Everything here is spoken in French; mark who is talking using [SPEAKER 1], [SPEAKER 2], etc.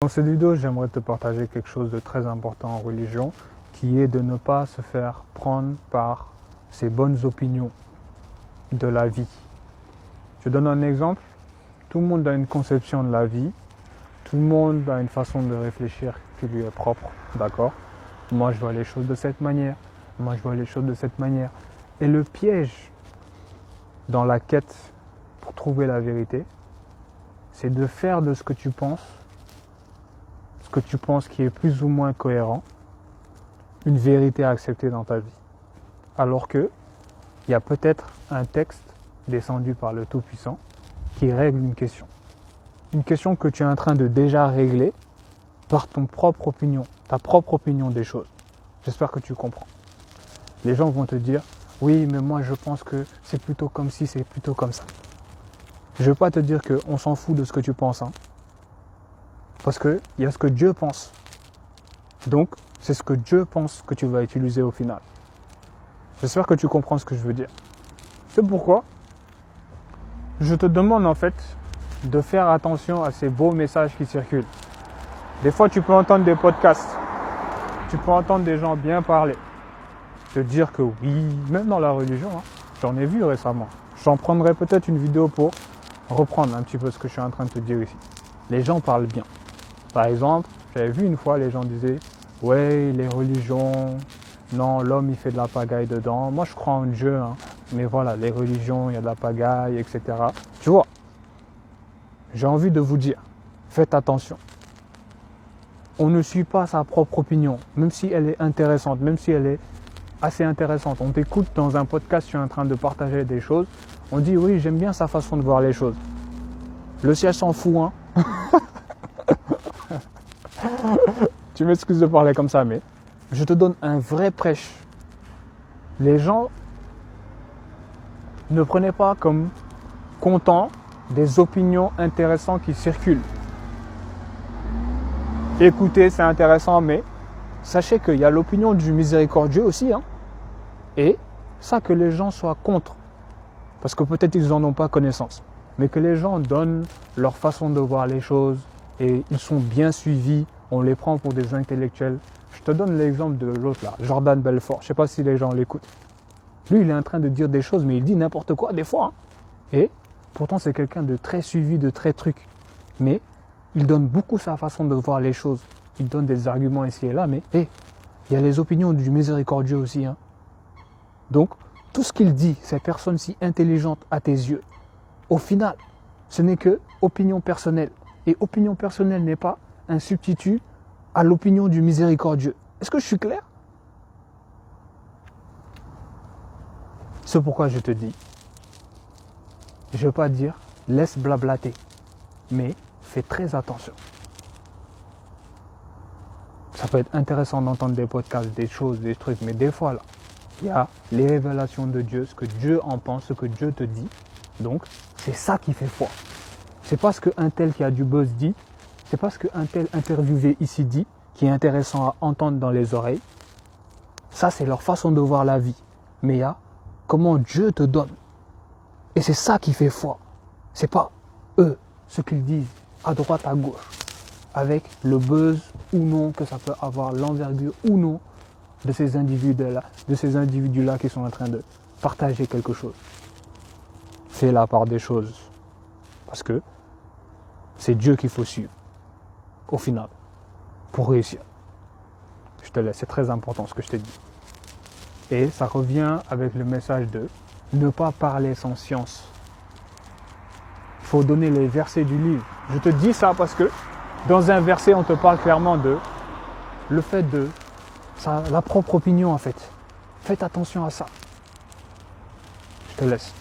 [SPEAKER 1] Dans cette vidéo, j'aimerais te partager quelque chose de très important en religion, qui est de ne pas se faire prendre par ses bonnes opinions de la vie. Je donne un exemple. Tout le monde a une conception de la vie. Tout le monde a une façon de réfléchir qui lui est propre. D'accord ? Moi, je vois les choses de cette manière. Moi, je vois les choses de cette manière. Et le piège dans la quête pour trouver la vérité, c'est de faire de ce que tu penses qui est plus ou moins cohérent, une vérité à accepter dans ta vie. Alors que il y a peut-être un texte descendu par le Tout-Puissant qui règle une question. Une question que tu es en train de déjà régler par ton propre opinion, ta propre opinion des choses. J'espère que tu comprends. Les gens vont te dire, oui, mais moi je pense que c'est plutôt comme si, c'est plutôt comme ça. Je ne veux pas te dire qu'on s'en fout de ce que tu penses, hein. Parce qu'il y a ce que Dieu pense. Donc, c'est ce que Dieu pense que tu vas utiliser au final. J'espère que tu comprends ce que je veux dire. C'est pourquoi je te demande en fait de faire attention à ces beaux messages qui circulent. Des fois, tu peux entendre des podcasts. Tu peux entendre des gens bien parler. Te dire que oui, même dans la religion, hein, j'en ai vu récemment. J'en prendrai peut-être une vidéo pour reprendre un petit peu ce que je suis en train de te dire ici. Les gens parlent bien. Par exemple, j'avais vu une fois, les gens disaient « Ouais, les religions, non, l'homme il fait de la pagaille dedans. Moi je crois en Dieu, hein, mais voilà, les religions, il y a de la pagaille, etc. » Tu vois, j'ai envie de vous dire, faites attention. On ne suit pas sa propre opinion, même si elle est intéressante, même si elle est assez intéressante. On t'écoute dans un podcast, tu es en train de partager des choses. On dit « Oui, j'aime bien sa façon de voir les choses. » Le ciel s'en fout, hein. Tu m'excuses de parler comme ça, mais je te donne un vrai prêche. Les gens ne prenez pas comme comptant des opinions intéressantes qui circulent. Écoutez, c'est intéressant, mais sachez qu'il y a l'opinion du miséricordieux aussi, hein. Et ça, que les gens soient contre, parce que peut-être ils n'en ont pas connaissance, mais que les gens donnent leur façon de voir les choses et ils sont bien suivis. On les prend pour des intellectuels. Je te donne l'exemple de l'autre là, Jordan Belfort. Je ne sais pas si les gens l'écoutent. Lui, il est en train de dire des choses, mais il dit n'importe quoi des fois, hein. Et pourtant, c'est quelqu'un de très suivi, de très truc. Mais il donne beaucoup sa façon de voir les choses. Il donne des arguments ici et là, mais il y a les opinions du miséricordieux aussi, hein. Donc, tout ce qu'il dit, cette personne si intelligente à tes yeux, au final, ce n'est que opinion personnelle. Et opinion personnelle n'est pas un substitut à l'opinion du miséricordieux. Est-ce que je suis clair ? C'est pourquoi je te dis, je ne veux pas dire laisse blablater, mais fais très attention. Ça peut être intéressant d'entendre des podcasts, des choses, des trucs, mais des fois là, il y a les révélations de Dieu, ce que Dieu en pense, ce que Dieu te dit. Donc, c'est ça qui fait foi. C'est pas ce qu'un tel qui a du buzz dit, c'est pas ce qu'un tel interviewé ici dit, qui est intéressant à entendre dans les oreilles. Ça, c'est leur façon de voir la vie. Mais il y a comment Dieu te donne. Et c'est ça qui fait foi. C'est pas eux, ce qu'ils disent, à droite, à gauche, avec le buzz ou non que ça peut avoir, l'envergure ou non de ces individus-là qui sont en train de partager quelque chose. Fais la part des choses. Parce que c'est Dieu qu'il faut suivre, au final, pour réussir. Je te laisse, c'est très important ce que je t'ai dit. Et ça revient avec le message de ne pas parler sans science. Il faut donner les versets du livre. Je te dis ça parce que dans un verset, on te parle clairement de le fait de la propre opinion en fait. Faites attention à ça. Je te laisse.